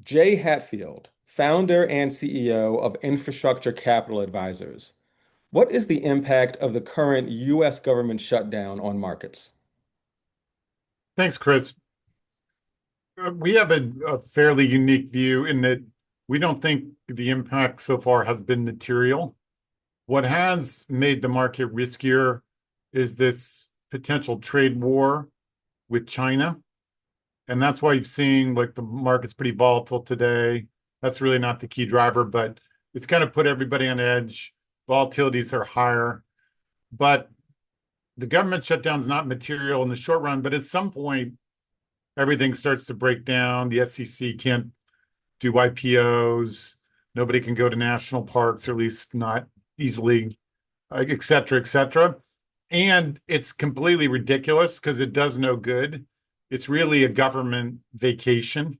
Jay Hatfield, founder and CEO of Infrastructure Capital Advisors. What is the impact of the current U.S. government shutdown on markets? Thanks, Chris. We have a fairly unique view in that we don't think the impact so far has been material. What has made the market riskier is this potential trade war with China. And that's why you've seen like the market's pretty volatile today. That's really not the key driver, but it's kind of put everybody on edge. Volatilities are higher. But the government shutdown is not material in the short run, but at some point, everything starts to break down. The SEC can't do IPOs. Nobody can go to national parks, or at least not easily, et cetera, et cetera. And it's completely ridiculous because it does no good. It's really a government vacation.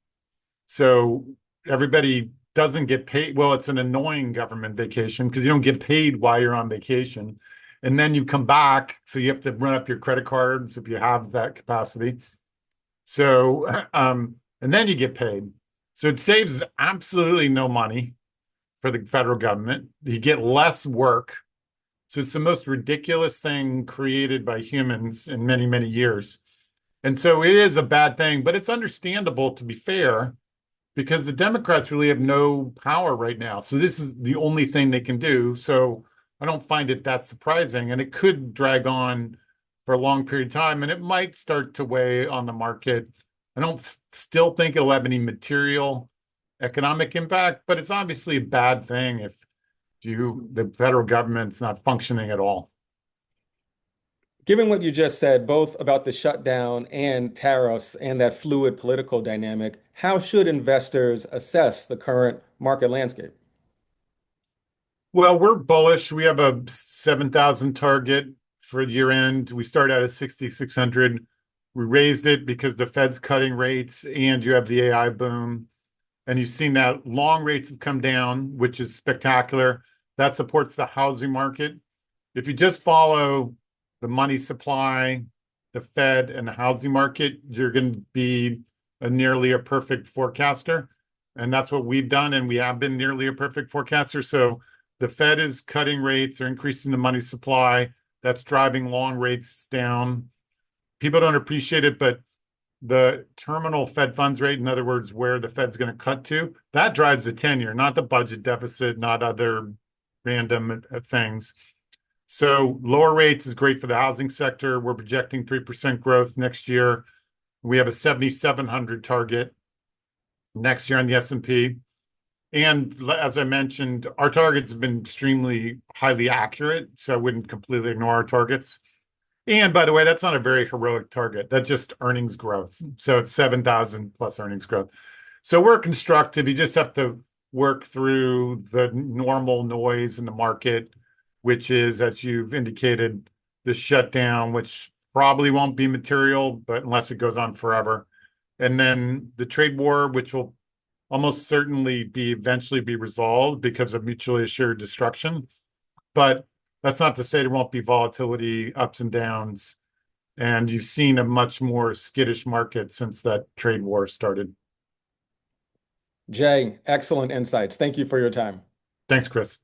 So everybody doesn't get paid. Well, it's an annoying government vacation because you don't get paid while you're on vacation. And then you come back, so you have to run up your credit cards if you have that capacity. So, and then you get paid. So it saves absolutely no money for the federal government. You get less work. So it's the most ridiculous thing created by humans in many, many years. And so it is a bad thing, but it's understandable, to be fair, because the Democrats really have no power right now. So this is the only thing they can do. So I don't find it that surprising. And it could drag on for a long period of time, and it might start to weigh on the market. I don't still think it'll have any material economic impact, but it's obviously a bad thing if the federal government's not functioning at all. Given what you just said, both about the shutdown and tariffs and that fluid political dynamic, how should investors assess the current market landscape? Well, we're bullish. We have a 7,000 target for year end. We start out at 6,600. We raised it because the Fed's cutting rates and you have the AI boom. And you've seen that long rates have come down, which is spectacular. That supports the housing market. If you just follow the money supply, the Fed, and the housing market, you're going to be nearly a perfect forecaster. And that's what we've done. And we have been nearly a perfect forecaster. So the Fed is cutting rates, they're increasing the money supply. That's driving long rates down. People don't appreciate it, but the terminal Fed funds rate, in other words, where the Fed's going to cut to, that drives the 10-year, not the budget deficit, not other random things. So lower rates is great for the housing sector. We're projecting 3% growth next year. We have a 7,700 target next year on the S&P. And as I mentioned, our targets have been extremely highly accurate, so I wouldn't completely ignore our targets. And by the way, that's not a very heroic target. That's just earnings growth. So it's 7,000 plus earnings growth. So we're constructive. You just have to work through the normal noise in the market, which is, as you've indicated, the shutdown, which probably won't be material, but unless it goes on forever. And then the trade war, which will almost certainly eventually be resolved because of mutually assured destruction. But that's not to say there won't be volatility, ups and downs. And you've seen a much more skittish market since that trade war started. Jay, excellent insights. Thank you for your time. Thanks, Chris.